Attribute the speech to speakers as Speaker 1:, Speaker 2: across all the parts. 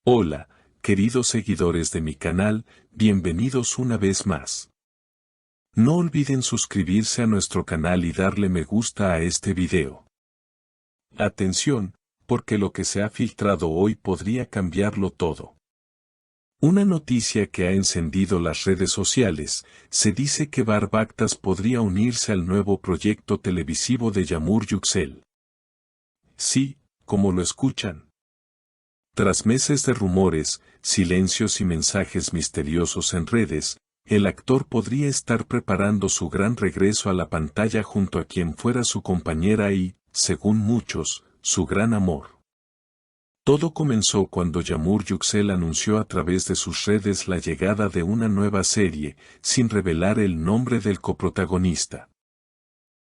Speaker 1: Hola, queridos seguidores de mi canal, bienvenidos una vez más. No olviden suscribirse a nuestro canal y darle me gusta a este video. Atención, porque lo que se ha filtrado hoy podría cambiarlo todo. Una noticia que ha encendido las redes sociales, se dice que Barbactas podría unirse al nuevo proyecto televisivo de Yamur Yüksel. Sí, como lo escuchan. Tras meses de rumores, silencios y mensajes misteriosos en redes, el actor podría estar preparando su gran regreso a la pantalla junto a quien fuera su compañera y, según muchos, su gran amor. Todo comenzó cuando Yamur Yüksel anunció a través de sus redes la llegada de una nueva serie, sin revelar el nombre del coprotagonista.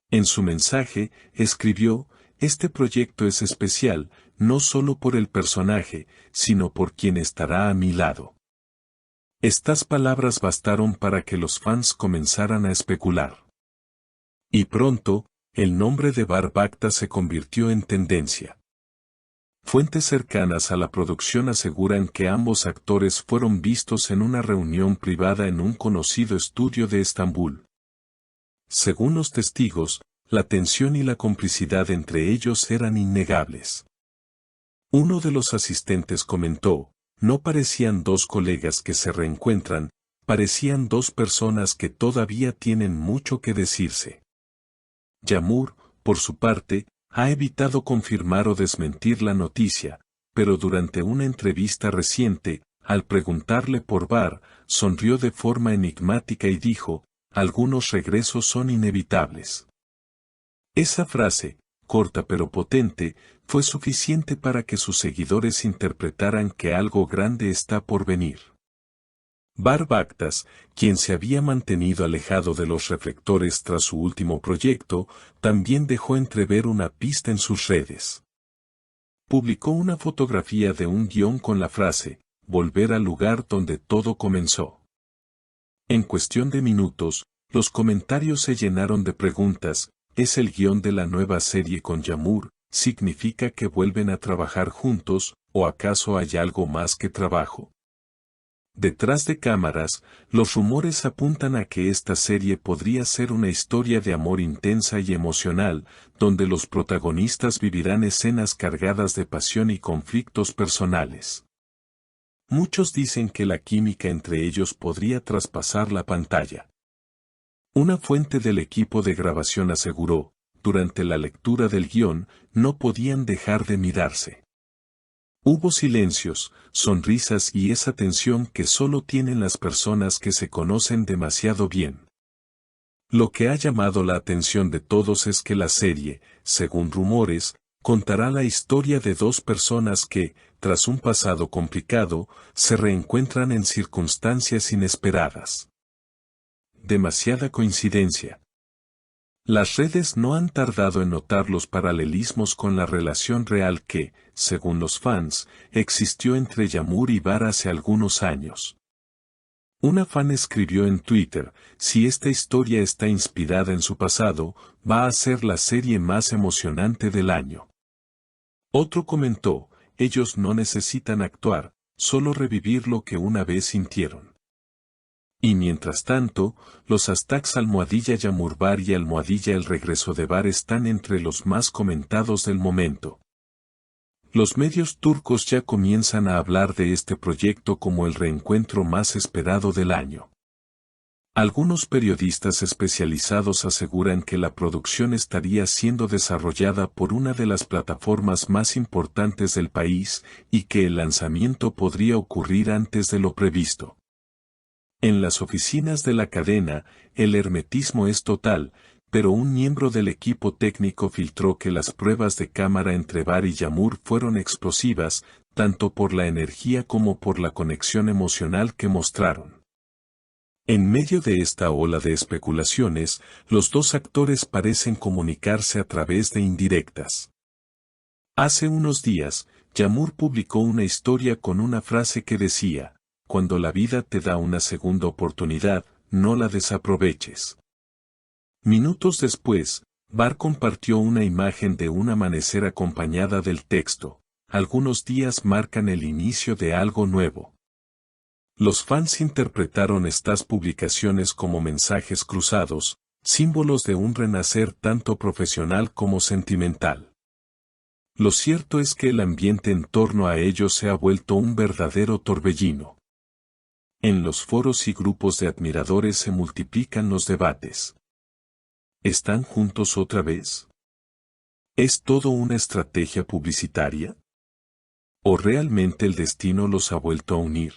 Speaker 1: En su mensaje, escribió: "Este proyecto es especial, no solo por el personaje, sino por quien estará a mi lado". Estas palabras bastaron para que los fans comenzaran a especular. Y pronto, el nombre de Barbactas se convirtió en tendencia. Fuentes cercanas a la producción aseguran que ambos actores fueron vistos en una reunión privada en un conocido estudio de Estambul. Según los testigos, la tensión y la complicidad entre ellos eran innegables. Uno de los asistentes comentó: "No parecían dos colegas que se reencuentran, parecían dos personas que todavía tienen mucho que decirse". Yamur, por su parte, ha evitado confirmar o desmentir la noticia, pero durante una entrevista reciente, al preguntarle por Bar, sonrió de forma enigmática y dijo: "Algunos regresos son inevitables". Esa frase, corta pero potente, fue suficiente para que sus seguidores interpretaran que algo grande está por venir. Barbactas, quien se había mantenido alejado de los reflectores tras su último proyecto, también dejó entrever una pista en sus redes. Publicó una fotografía de un guión con la frase: "Volver al lugar donde todo comenzó". En cuestión de minutos, los comentarios se llenaron de preguntas: ¿es el guión de la nueva serie con Yamur? ¿Significa que vuelven a trabajar juntos, o acaso hay algo más que trabajo? Detrás de cámaras, los rumores apuntan a que esta serie podría ser una historia de amor intensa y emocional, donde los protagonistas vivirán escenas cargadas de pasión y conflictos personales. Muchos dicen que la química entre ellos podría traspasar la pantalla. Una fuente del equipo de grabación aseguró: "Durante la lectura del guión, no podían dejar de mirarse. Hubo silencios, sonrisas y esa tensión que solo tienen las personas que se conocen demasiado bien". Lo que ha llamado la atención de todos es que la serie, según rumores, contará la historia de dos personas que, tras un pasado complicado, se reencuentran en circunstancias inesperadas. Demasiada coincidencia. Las redes no han tardado en notar los paralelismos con la relación real que, según los fans, existió entre Yamur y Bar hace algunos años. Una fan escribió en Twitter: "Si esta historia está inspirada en su pasado, va a ser la serie más emocionante del año". Otro comentó: "Ellos no necesitan actuar, solo revivir lo que una vez sintieron". Y mientras tanto, los hashtags #YamurBar y #El regreso de Bar están entre los más comentados del momento. Los medios turcos ya comienzan a hablar de este proyecto como el reencuentro más esperado del año. Algunos periodistas especializados aseguran que la producción estaría siendo desarrollada por una de las plataformas más importantes del país, y que el lanzamiento podría ocurrir antes de lo previsto. En las oficinas de la cadena, el hermetismo es total, pero un miembro del equipo técnico filtró que las pruebas de cámara entre Bar y Yamur fueron explosivas, tanto por la energía como por la conexión emocional que mostraron. En medio de esta ola de especulaciones, los dos actores parecen comunicarse a través de indirectas. Hace unos días, Yamur publicó una historia con una frase que decía: "Cuando la vida te da una segunda oportunidad, no la desaproveches". Minutos después, Bar compartió una imagen de un amanecer acompañada del texto: algunos días marcan el inicio de algo nuevo. Los fans interpretaron estas publicaciones como mensajes cruzados, símbolos de un renacer tanto profesional como sentimental. Lo cierto es que el ambiente en torno a ellos se ha vuelto un verdadero torbellino. En los foros y grupos de admiradores se multiplican los debates. ¿Están juntos otra vez? ¿Es todo una estrategia publicitaria? ¿O realmente el destino los ha vuelto a unir?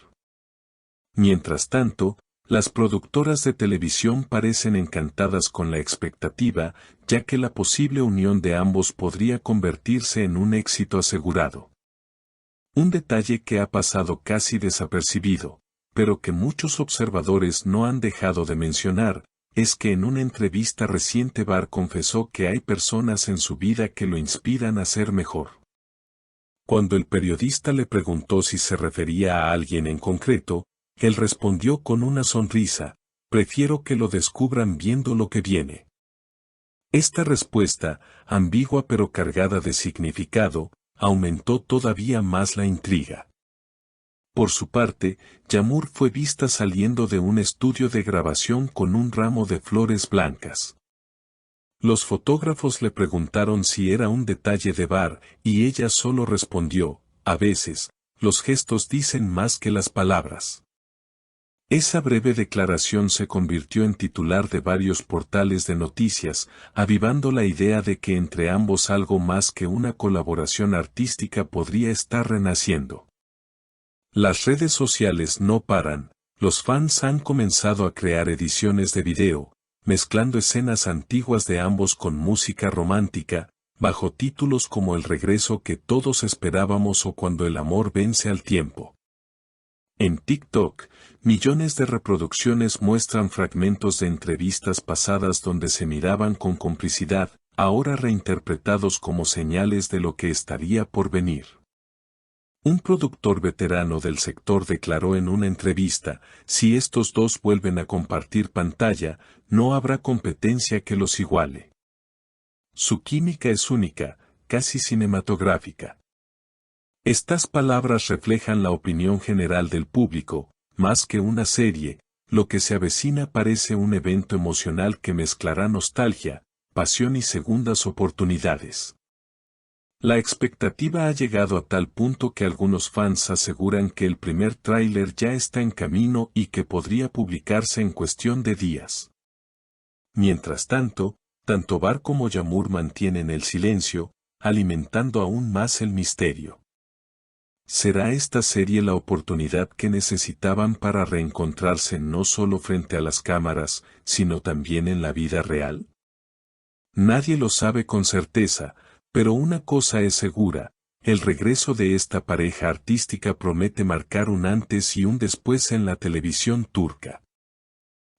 Speaker 1: Mientras tanto, las productoras de televisión parecen encantadas con la expectativa, ya que la posible unión de ambos podría convertirse en un éxito asegurado. Un detalle que ha pasado casi desapercibido, pero que muchos observadores no han dejado de mencionar, es que en una entrevista reciente Barr confesó que hay personas en su vida que lo inspiran a ser mejor. Cuando el periodista le preguntó si se refería a alguien en concreto, él respondió con una sonrisa: prefiero que lo descubran viendo lo que viene. Esta respuesta, ambigua pero cargada de significado, aumentó todavía más la intriga. Por su parte, Yağmur fue vista saliendo de un estudio de grabación con un ramo de flores blancas. Los fotógrafos le preguntaron si era un detalle de Barr, y ella solo respondió: a veces, los gestos dicen más que las palabras. Esa breve declaración se convirtió en titular de varios portales de noticias, avivando la idea de que entre ambos algo más que una colaboración artística podría estar renaciendo. Las redes sociales no paran, los fans han comenzado a crear ediciones de video, mezclando escenas antiguas de ambos con música romántica, bajo títulos como El regreso que todos esperábamos o Cuando el amor vence al tiempo. En TikTok, millones de reproducciones muestran fragmentos de entrevistas pasadas donde se miraban con complicidad, ahora reinterpretados como señales de lo que estaría por venir. Un productor veterano del sector declaró en una entrevista: si estos dos vuelven a compartir pantalla, no habrá competencia que los iguale. Su química es única, casi cinematográfica. Estas palabras reflejan la opinión general del público. Más que una serie, lo que se avecina parece un evento emocional que mezclará nostalgia, pasión y segundas oportunidades. La expectativa ha llegado a tal punto que algunos fans aseguran que el primer tráiler ya está en camino y que podría publicarse en cuestión de días. Mientras tanto, tanto Barr como Yağmur mantienen el silencio, alimentando aún más el misterio. ¿Será esta serie la oportunidad que necesitaban para reencontrarse no solo frente a las cámaras, sino también en la vida real? Nadie lo sabe con certeza, pero una cosa es segura: el regreso de esta pareja artística promete marcar un antes y un después en la televisión turca.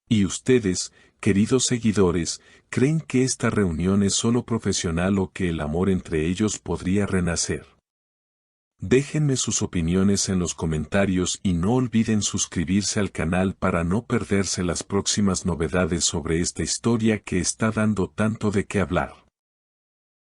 Speaker 1: ¿Y ustedes, queridos seguidores, creen que esta reunión es solo profesional o que el amor entre ellos podría renacer? Déjenme sus opiniones en los comentarios y no olviden suscribirse al canal para no perderse las próximas novedades sobre esta historia que está dando tanto de qué hablar.